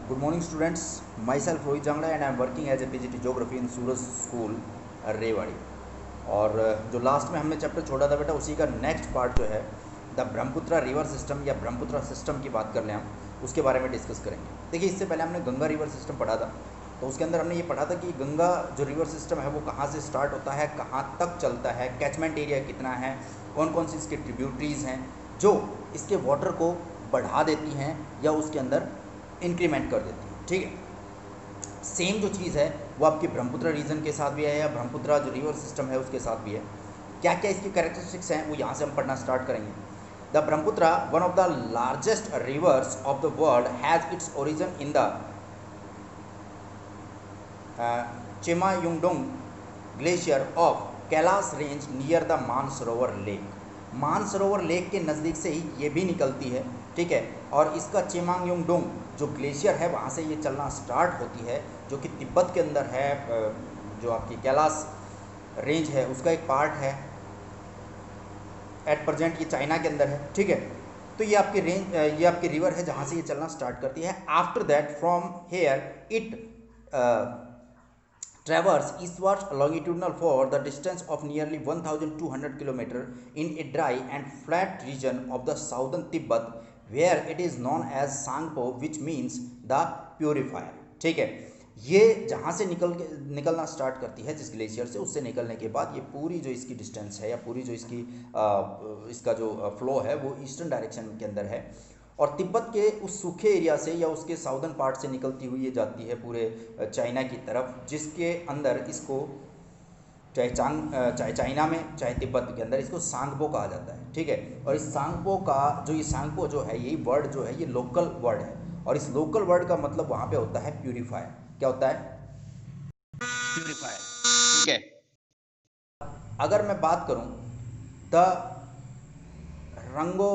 Good morning, students. Myself Rohit Jangda and I am working as a PGT Geography in Suraj school Rewari. और जो last में हमने chapter छोड़ा था बेटा, उसी का नेक्स्ट पार्ट जो है द ब्रह्मपुत्रा रिवर सिस्टम या ब्रह्मपुत्रा सिस्टम की बात कर लें हम, उसके बारे में डिस्कस करेंगे। देखिए, इससे पहले हमने गंगा रिवर सिस्टम पढ़ा था, तो उसके अंदर हमने ये पढ़ा था कि गंगा जो रिवर सिस्टम है वो कहाँ से स्टार्ट होता है, कहाँ तक चलता है, कैचमेंट एरिया कितना है, कौन कौन सी इसके ट्रिब्यूटरीज हैं जो इसके वाटर को बढ़ा देती हैं या उसके अंदर इंक्रीमेंट कर देती है। ठीक है, सेम जो चीज़ है वो आपके ब्रह्मपुत्र रीजन के साथ भी है या ब्रह्मपुत्र जो रिवर सिस्टम है उसके साथ भी है। क्या क्या इसकी कैरेक्टरिस्टिक्स हैं वो यहाँ से हम पढ़ना स्टार्ट करेंगे। The Brahmaputra one of the largest rivers of the world has its origin in the Chemayungdung glacier of Kailash range near the Mansarovar lake. Mansarovar lake के नज़दीक से ही ये भी निकलती है। ठीक है, और इसका चेमांगयोंगडोंग जो ग्लेशियर है वहाँ से ये चलना स्टार्ट होती है, जो कि तिब्बत के अंदर है। जो आपकी कैलाश रेंज है उसका एक पार्ट है। एट प्रेजेंट ये चाइना के अंदर है। ठीक है, तो ये आपकी रेंज, ये आपकी रिवर है जहाँ से ये चलना स्टार्ट करती है। After that from here it traverse eastward longitudinal for the distance of nearly 1200 km in a dry and flat region of the southern Tibet where it is known as Sangpo, which means the purifier। ठीक है, ये जहाँ से निकलना start करती है जिस glacier से, उससे निकलने के बाद ये पूरी जो इसकी डिस्टेंस है या पूरी जो इसकी इसका जो फ्लो है वो ईस्टर्न डायरेक्शन के अंदर है और तिब्बत के उस सूखे एरिया से या उसके साउदर्न पार्ट से निकलती हुई ये जाती है पूरे चाइना की तरफ, जिसके अंदर इसको चाहे चाइना में चाहे तिब्बत के अंदर इसको सांगपो कहा जाता है। ठीक है, और इस सांगपो का जो ये सांगपो जो है यही वर्ड जो है ये लोकल वर्ड है और इस लोकल वर्ड का मतलब वहाँ पे होता है प्यूरीफायर। क्या होता है? प्यूरीफायर। ठीक है, अगर मैं बात करूँ द रंगो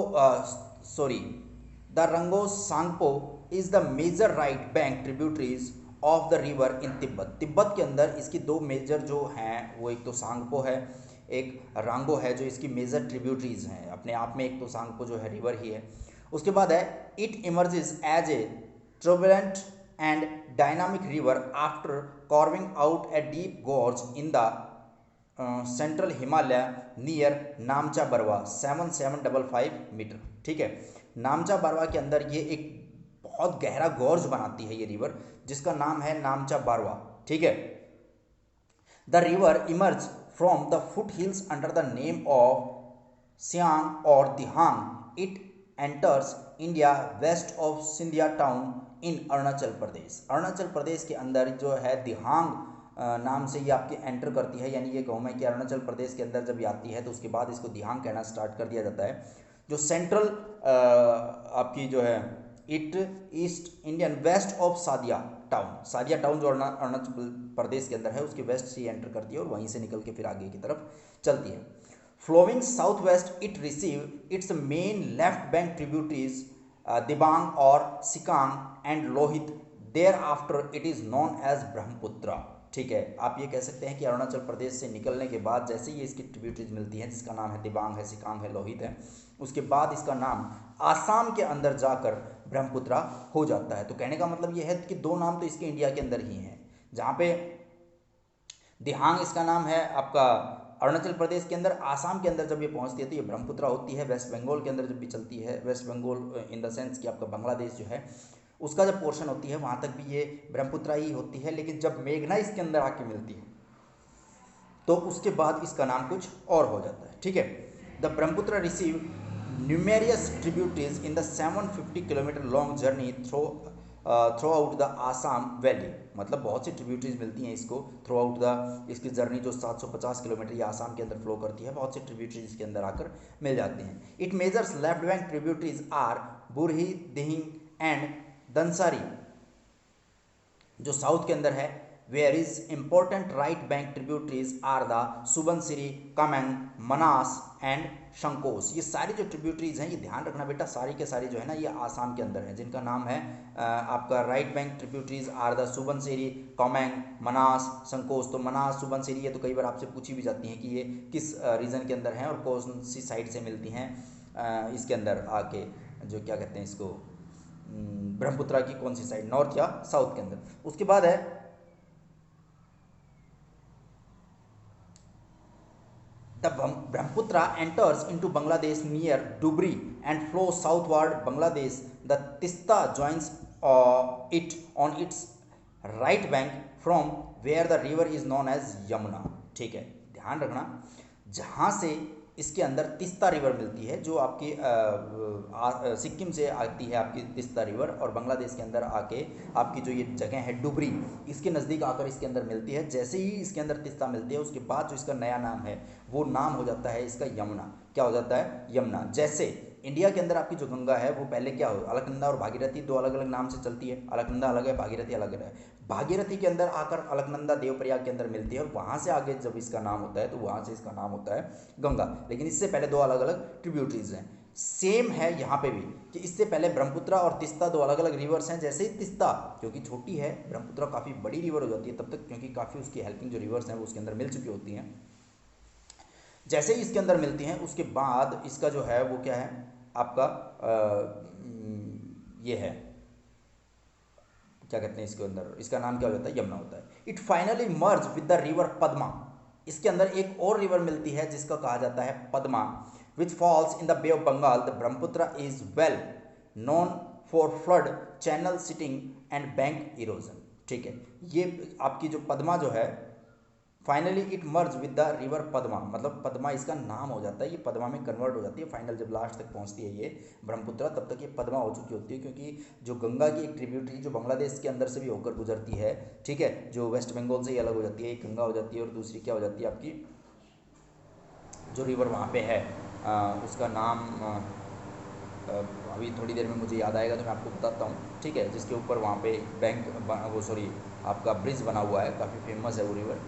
sorry the Raga Tsangpo is the major right bank tributaries of the river in Tibet. Tibet के अंदर इसकी दो मेजर जो हैं वो एक तो सांगपो है, एक रांगो है, जो इसकी मेजर ट्रिब्यूटरीज हैं अपने आप में। एक तो सांगपो जो है रिवर ही है। उसके बाद है it emerges as a turbulent and dynamic river after carving out a deep gorge in the central Himalaya near Namcha Barwa 7755 metre. ठीक है, नामचा बरवा के अंदर ये एक बहुत गहरा गॉर्ज बनाती है ये रिवर, जिसका नाम है नामचा बरवा। ठीक है, the river emerge from the foothills under the name of Siang और Dihang. It enters India west of Sindhia town in Arunachal Pradesh. Arunachal Pradesh के अंदर जो है दिहांग नाम से ये आपकी एंटर करती है, यानी ये कहूँ मैं कि अरुणाचल प्रदेश के अंदर जब ये आती है तो उसके बाद इसको दिहांग कहना स्टार्ट कर दिया जाता है। जो सेंट्रल आपकी जो है it east Indian west of Sadiya town, Sadiya town जो अरुणाचल प्रदेश के अंदर है उसके वेस्ट से एंटर करती है और वहीं से निकल के फिर आगे की तरफ चलती है। Flowing south west it receive its main left bank tributaries Dibang और Sikang and Lohit. Thereafter it is known as Brahmaputra. ठीक है, आप ये कह सकते हैं कि अरुणाचल प्रदेश से निकलने के बाद जैसे ही इसकी ट्रिब्यूटरीज मिलती हैं जिसका नाम है दिबांग है, सिकांग है, लोहित है, उसके बाद इसका नाम आसाम के अंदर जाकर ब्रह्मपुत्रा हो जाता है। तो कहने का मतलब ये है कि दो नाम तो इसके इंडिया के अंदर ही हैं, जहाँ पे दिहांग इसका नाम है आपका अरुणाचल प्रदेश के अंदर, आसाम के अंदर जब ये पहुंचती है तो ये ब्रह्मपुत्रा होती है। वेस्ट बंगाल के अंदर जब भी चलती है, West Bengal in the sense कि आपका बांग्लादेश जो है उसका जब पोर्शन होती है वहाँ तक भी ये ब्रह्मपुत्रा ही होती है। लेकिन जब मेघना इसके अंदर आके मिलती है तो उसके बाद इसका नाम कुछ और हो जाता है। ठीक है, the Brahmaputra receive numerous tributaries in the 750 kilometre long journey through out the Assam valley. मतलब बहुत सी ट्रिब्यूटरीज मिलती हैं इसको थ्रू आउट द, इसकी जर्नी जो 750 किलोमीटर ये आसाम के अंदर फ्लो करती है, बहुत सी ट्रिब्यूटरीज इसके अंदर आकर मिल जाती हैं। It majors left bank tributaries are Burhi, Dihing and Dhansiri जो साउथ के अंदर है। Where is important right bank tributaries are the Subansiri, Kameng, Manas and Sankosh. ये सारी जो ट्रिब्यूटरीज हैं, ये ध्यान रखना बेटा, सारी के सारी जो है ना ये आसाम के अंदर है, जिनका नाम है आपका right bank tributaries are the Subansiri, Kameng, Manas, Sankosh. तो मनास, सुबनसिरी ये तो कई बार आपसे पूछी भी जाती हैं कि ये किस रीजन के अंदर हैं और कौन सी साइड से मिलती हैं इसके अंदर आके, जो क्या कहते हैं इसको ब्रह्मपुत्रा की कौन सी साइड, नॉर्थ या साउथ के अंदर। उसके बाद है the Brahmaputra enters into Bangladesh near Dhubri and flows southward Bangladesh. The Teesta joins it on its right bank from where the river is known as Yamuna. ठीक है, ध्यान रखना, जहाँ से इसके अंदर तिस्ता रिवर मिलती है, जो आपकी सिक्किम से आती है आपकी तिस्ता रिवर, और बांग्लादेश के अंदर आके आपकी जो ये जगह है डुबरी, इसके नज़दीक आकर इसके अंदर मिलती है। जैसे ही इसके अंदर तिस्ता मिलती है, उसके बाद जो इसका नया नाम है वो नाम हो जाता है इसका यमुना। क्या हो जाता है? यमुना। जैसे इंडिया के अंदर आपकी जो गंगा है वो पहले क्या हो, अलकनंदा और भागीरथी दो अलग अलग नाम से चलती है। अलकनंदा अलग है, भागीरथी अलग है। भागीरथी के अंदर आकर अलकनंदा देवप्रयाग के अंदर मिलती है, और वहाँ से आगे जब इसका नाम होता है तो वहाँ से इसका नाम होता है गंगा। लेकिन इससे पहले दो अलग अलग ट्रिब्यूटरीज हैं। सेम है यहाँ पे भी कि इससे पहले ब्रह्मपुत्रा और तिस्ता दो अलग अलग रिवर्स हैं। जैसे ही तिस्ता क्योंकि छोटी है, ब्रह्मपुत्रा काफ़ी बड़ी रिवर हो जाती है तब तक, क्योंकि काफ़ी उसकी हेल्पिंग जो रिवर्स हैं वो उसके अंदर मिल चुकी होती हैं। जैसे ही इसके अंदर मिलती हैं उसके बाद इसका जो है वो क्या है आपका ये है, क्या कहते हैं इसके अंदर, इसका नाम क्या हो जाता है? यमुना होता है। It finally merge with the river Padma. इसके अंदर एक और रिवर मिलती है जिसका कहा जाता है Padma, which falls in the Bay of Bengal. The Brahmaputra is well known for flood channel shifting and bank erosion. ठीक है, ये आपकी जो पद्मा जो है, finally it merge with the river Padma, मतलब पद्मा इसका नाम हो जाता है, ये पद्मा में कन्वर्ट हो जाती है। फाइनल जब लास्ट तक पहुंचती है ये ब्रह्मपुत्रा, तब तक ये पद्मा हो चुकी होती है, क्योंकि जो गंगा की एक ट्रिब्यूटरी जो बांग्लादेश के अंदर से भी होकर गुजरती है, ठीक है, जो वेस्ट बंगाल से ही अलग हो जाती है, एक गंगा हो जाती है और दूसरी क्या हो जाती है आपकी जो रिवर वहाँ पे है उसका नाम अभी थोड़ी देर में मुझे याद आएगा तो मैं आपको बताता हूँ। ठीक है, जिसके ऊपर वहाँ पे बैंक वो सॉरी आपका ब्रिज बना हुआ है, काफ़ी फेमस है वो रिवर।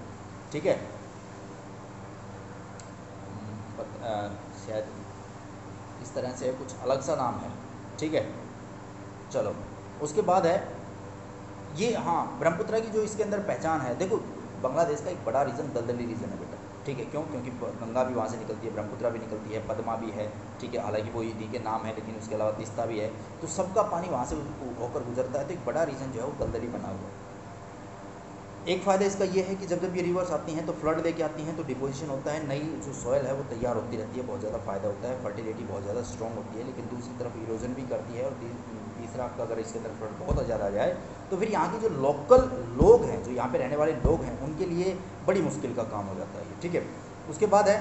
ठीक है, शायद इस तरह से कुछ अलग सा नाम है। ठीक है, चलो उसके बाद है ये, हाँ, ब्रह्मपुत्रा की जो इसके अंदर पहचान है, देखो बांग्लादेश का एक बड़ा रीजन दलदली रीजन है बेटा। ठीक है, क्यों? क्योंकि गंगा भी वहाँ से निकलती है, ब्रह्मपुत्रा भी निकलती है, पद्मा भी है। ठीक है, हालांकि वो इन्हीं के नाम है, लेकिन उसके अलावा तिस्ता भी है, तो सबका पानी वहाँ से होकर गुजरता है। तो एक बड़ा रीजन जो है वो दलदली बना हुआ है। एक फ़ायदा इसका ये है कि जब जब ये रिवर्स आती हैं तो फ्लड लेके आती हैं, तो डिपोजिशन होता है, नई जो सॉयल है वो तैयार होती रहती है, बहुत ज़्यादा फ़ायदा होता है, फर्टिलिटी बहुत ज़्यादा स्ट्रॉन्ग होती है। लेकिन दूसरी तरफ इरोजन भी करती है, और तीसरा आपका अगर इसके अंदर फ्लड बहुत ज़्यादा आ जाए तो फिर यहाँ के जो लोकल लोग हैं, जो यहाँ पे रहने वाले लोग हैं, उनके लिए बड़ी मुश्किल का काम हो जाता है ये। ठीक है, उसके बाद है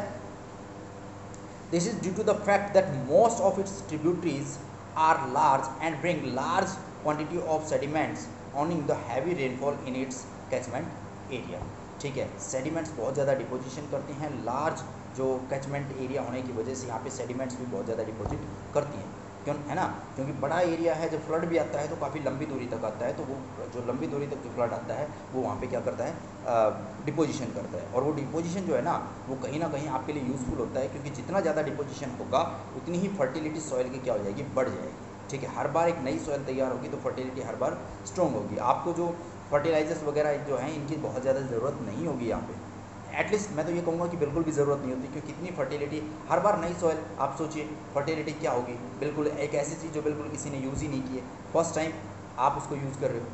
this is due to the fact that most of its tributaries are large and bring large quantity of sediments owing the heavy rainfall in its catchment area. ठीक है, सेडिमेंट्स बहुत ज़्यादा डिपोजिशन करती हैं, लार्ज जो कैचमेंट एरिया होने की वजह से यहाँ पे सेडिमेंट्स भी बहुत ज़्यादा डिपोजिट करती हैं, क्यों है ना, क्योंकि बड़ा एरिया है। जब फ्लड भी आता है तो काफ़ी लंबी दूरी तक आता है, तो वो जो लंबी दूरी तक जो फ्लड आता है वो वहाँ पे क्या करता है, डिपोजिशन करता है। और वो डिपोजिशन जो है ना वो कहीं ना कहीं आपके लिए यूज़फुल होता है, क्योंकि जितना ज़्यादा डिपोजिशन होगा उतनी ही फर्टिलिटी सॉइल की क्या हो जाएगी, बढ़ जाएगी। ठीक है, हर बार एक नई सॉइल तैयार होगी तो फर्टिलिटी हर बार स्ट्रॉन्ग होगी। आपको जो फर्टिलाइजर्स वगैरह जो हैं इनकी बहुत ज़्यादा ज़रूरत नहीं होगी यहाँ पे, एटलीस्ट मैं तो ये कहूँगा कि बिल्कुल भी ज़रूरत नहीं होती, क्योंकि इतनी फर्टिलिटी हर बार नई सॉइल। आप सोचिए फर्टिलिटी क्या होगी, बिल्कुल एक ऐसी चीज़ जो बिल्कुल किसी ने यूज़ ही नहीं की है, फर्स्ट टाइम आप उसको यूज़ कर रहे हो,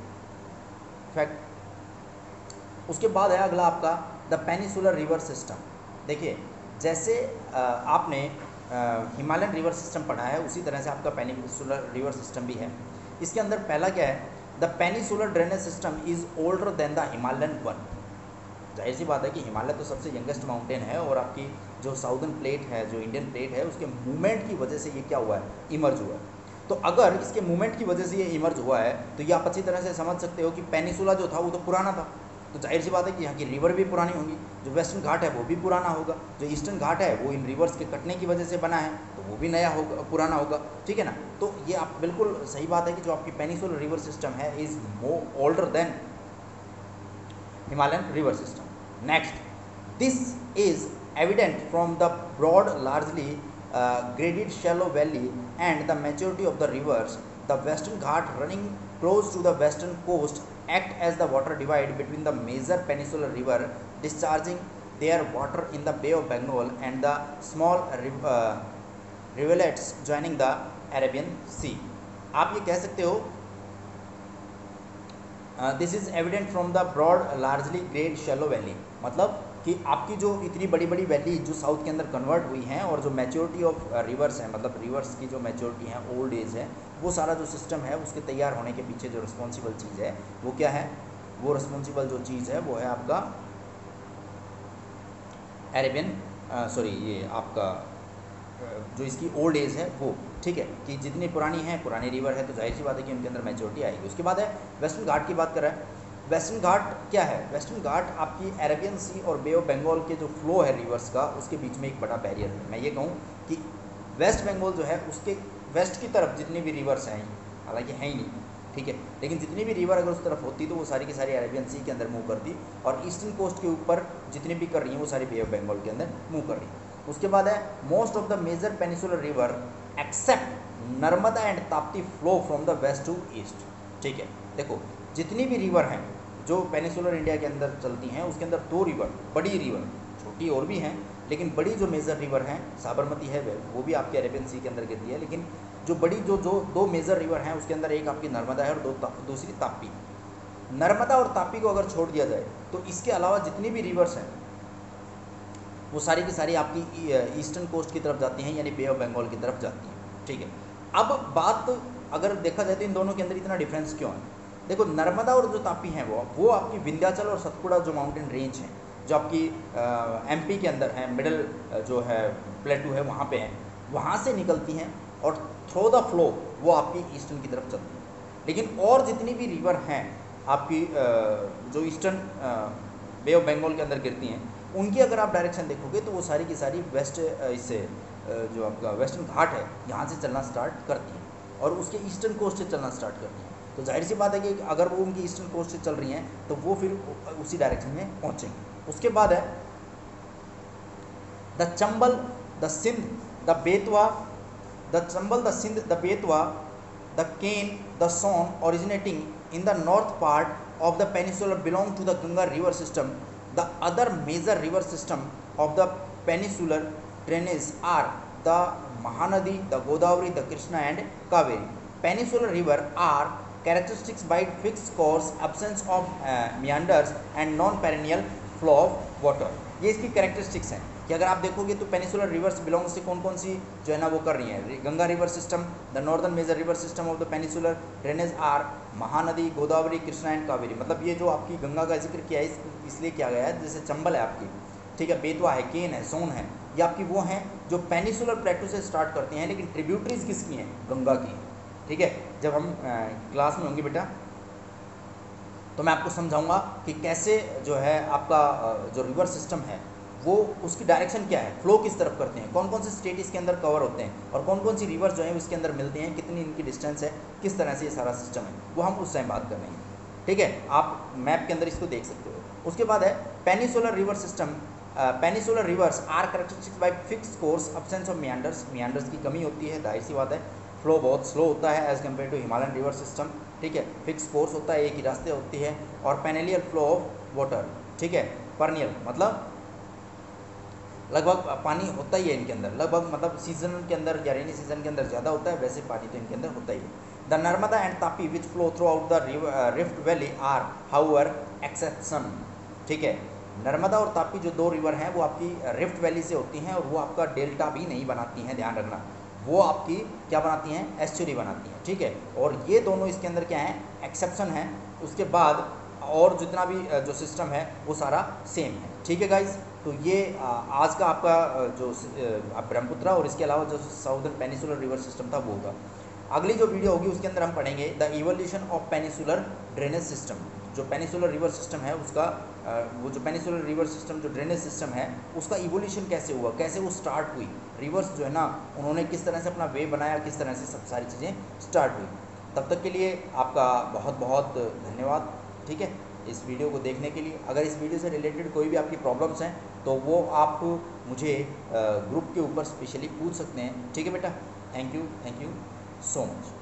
फैक्ट। उसके बाद है अगला आपका द पेनिसुलर रिवर सिस्टम। देखिए, जैसे आपने हिमालयन रिवर सिस्टम पढ़ा है, उसी तरह से आपका पेनिसुलर रिवर सिस्टम भी है। इसके अंदर पहला क्या है, the peninsular drainage system is older than the Himalayan one. जाहिर सी बात है कि हिमालय तो सबसे यंगेस्ट माउंटेन है, और आपकी जो साउदर्न प्लेट है, जो इंडियन प्लेट है, उसके मूवमेंट की वजह से ये क्या हुआ है, इमर्ज हुआ है। तो अगर इसके मूवमेंट की वजह से ये इमर्ज हुआ है तो ये आप अच्छी तरह से समझ सकते हो कि पेनिसुला जो था वो तो पुराना था, तो जाहिर सी बात है कि यहाँ की रिवर भी पुरानी होंगी, जो वेस्टर्न घाट है वो भी पुराना होगा, जो ईस्टर्न घाट है वो इन रिवर्स के कटने की वजह से बना है, तो वो भी नया होगा, पुराना होगा। ठीक है ना, तो ये आप बिल्कुल सही बात है कि जो आपकी पेनिसुलर रिवर सिस्टम है is more older than Himalayan river system. Next, this is evident from the broad, largely graded shallow valley and the maturity of the rivers. The Western Ghat running close to the western coast act as the water divide between the major peninsular river discharging their water in the Bay of Bengal and the small rivulets joining the Arabian Sea. आप ये कह सकते हो this is evident from the broad largely great shallow valley, मतलब कि आपकी जो इतनी बड़ी बड़ी वैली जो साउथ के अंदर कन्वर्ट हुई हैं और जो मैच्योरिटी ऑफ रिवर्स हैं, मतलब रिवर्स की जो मैच्योरिटी है, ओल्ड एज है, वो सारा जो सिस्टम है उसके तैयार होने के पीछे जो रिस्पॉन्सिबल चीज़ है वो क्या है, वो रिस्पॉन्सिबल जो चीज़ है वो है आपका अरेबियन सॉरी ये आपका जो इसकी ओल्ड एज है वो, ठीक है, कि जितनी पुरानी है, पुरानी रिवर है, तो जाहिर सी बात है कि उनके अंदर मैच्योरिटी आएगी। उसके बाद है वेस्टर्न घाट की बात कर रहा है। वेस्टर्न घाट क्या है? वेस्टर्न घाट आपकी अरेबियन सी और बे ऑफ बंगाल के जो फ्लो है रिवर्स का, उसके बीच में एक बड़ा बैरियर है। मैं ये कहूँ कि वेस्ट बंगाल जो है उसके वेस्ट की तरफ जितनी भी रिवर्स हैं, हालांकि हैं ही नहीं, ठीक है, लेकिन जितनी भी रिवर अगर उस तरफ होती तो वो सारी की सारी अरेबियन सी के अंदर मूव करती, और ईस्टर्न कोस्ट के ऊपर जितनी भी कर रही हैं वो सारी बे ऑफ बंगाल के अंदर मूव कर रही है। उसके बाद है most of the major peninsular river except Narmada and Tapti flow from the west to east, ठीक है। देखो जितनी भी रिवर हैं जो पेनिसुलर इंडिया के अंदर चलती हैं उसके अंदर दो रिवर, बड़ी रिवर, छोटी और भी हैं, लेकिन बड़ी जो मेजर रिवर हैं, साबरमती है वो भी आपके अरेबियन सी के अंदर गिरती है, लेकिन जो बड़ी जो दो मेजर रिवर हैं उसके अंदर एक आपकी नर्मदा है और दूसरी ताप्ती। नर्मदा और ताप्ती को अगर छोड़ दिया जाए तो इसके अलावा जितनी भी रिवर्स हैं वो सारी की सारी आपकी ईस्टर्न कोस्ट की तरफ जाती हैं, यानी बे ऑफ बंगाल की तरफ जाती हैं, ठीक है। अब बात अगर देखा जाए तो इन दोनों के अंदर इतना डिफरेंस क्यों है? देखो नर्मदा और जो ताप्ती हैं वो आपकी विंध्याचल और सतपुड़ा जो माउंटेन रेंज हैं, जो आपकी एमपी के अंदर है, मिडल जो है प्लेटू है वहाँ पे हैं, वहाँ से निकलती हैं और थ्रू द फ्लो वो आपकी ईस्टर्न की तरफ चलती हैं। लेकिन और जितनी भी रिवर हैं आपकी जो ईस्टर्न बे ऑफ बंगाल के अंदर गिरती हैं, उनकी अगर आप डायरेक्शन देखोगे तो वो सारी की सारी वेस्ट इससे जो आपका वेस्टर्न घाट है यहाँ से चलना स्टार्ट करती हैं और उसके ईस्टर्न कोस्ट से चलना स्टार्ट करती हैं। तो जाहिर सी बात है कि अगर वो उनकी ईस्टर्न कोस्ट से चल रही हैं तो वो फिर उसी डायरेक्शन में पहुँचेंगे। उसके बाद है the Chambal, the Sind, the Betwa, the Chambal, the Sind, the Betwa, the Ken, the Son originating in the north part of the peninsula belong to the Ganga river system. The other major river system of the peninsular drainage are the Mahanadi, the Godavari, the Krishna and Kaveri. Peninsular river are characteristics by fixed course, absence of meanders and non-perennial flow of water. ये इसकी characteristics हैं कि अगर आप देखोगे तो peninsular reverse belong से कौन कौन सी जो है ना वो कर रही हैं। Ganga river system, the northern major river system of the peninsular drainage are Mahanadi, Godavari, Krishna and Kaveri. मतलब ये जो आपकी गंगा का जिक्र किया है इसलिए किया गया है, जैसे चंबल है आपकी, ठीक है, बेतवा है, केन है, सोन है, ये आपकी वो हैं जो पेनिसुलर प्लेटू से स्टार्ट करती हैं, लेकिन ट्रिब्यूटरीज किसकी हैं? गंगा की, ठीक है। जब हम क्लास में होंगे बेटा तो मैं आपको समझाऊंगा कि कैसे जो है आपका जो रिवर सिस्टम है वो उसकी डायरेक्शन क्या है, फ्लो किस तरफ करते हैं, कौन कौन से स्टेट इसके अंदर कवर होते हैं और कौन कौन सी रिवर जो है उसके अंदर मिलती हैं, कितनी इनकी डिस्टेंस है, किस तरह से ये सारा सिस्टम है, वो हम उस टाइम बात कर रहे हैं, ठीक है। आप मैप के अंदर इसको देख सकते हो। उसके बाद है peninsular river system. Peninsular rivers are characteristics by fix course, absence of meanders, meanders की कमी होती है, जाहिर सी बात है। फ्लो बहुत स्लो होता है as compare to Himalayan river system, ठीक है। फिक्स कोर्स होता है, एक ही रास्ते होती है, और पेनेलियल फ्लो ऑफ वाटर, ठीक है। परनियल मतलब लगभग पानी होता ही है इनके अंदर, लगभग मतलब सीजन के अंदर या रेनी सीजन के अंदर ज़्यादा होता है, वैसे पानी तो इनके अंदर होता ही है। The Narmada and Tapi which flow throughout the rift valley are our exception, ठीक है। नर्मदा और तापी जो दो रिवर हैं वो आपकी रिफ्ट वैली से होती हैं और वो आपका डेल्टा भी नहीं बनाती हैं, ध्यान रखना, वो आपकी क्या बनाती हैं? एस्चुरी बनाती हैं, ठीक है। और ये दोनों इसके अंदर क्या हैं? एक्सेप्शन है। उसके बाद और जितना भी जो सिस्टम है वो सारा सेम है, ठीक है गाइज। तो ये आज का आपका जो ब्रह्मपुत्र और इसके अलावा जो साउदर्न पेनिसुलर रिवर सिस्टम था वो था। अगली जो वीडियो होगी उसके अंदर हम पढ़ेंगे the evolution of peninsular drainage system. जो पेनिसुलर रिवर सिस्टम है उसका वो जो पेनिसुलर रिवर सिस्टम जो ड्रेनेज सिस्टम है उसका इवोल्यूशन कैसे हुआ, कैसे वो स्टार्ट हुई, रिवर्स जो है ना उन्होंने किस तरह से अपना वे बनाया, किस तरह से सब सारी चीज़ें स्टार्ट हुई। तब तक के लिए आपका बहुत बहुत धन्यवाद, ठीक है, इस वीडियो को देखने के लिए। अगर इस वीडियो से रिलेटेड कोई भी आपकी प्रॉब्लम्स हैं तो वो आप मुझे ग्रुप के ऊपर स्पेशली पूछ सकते हैं, ठीक है बेटा। Thank you so much.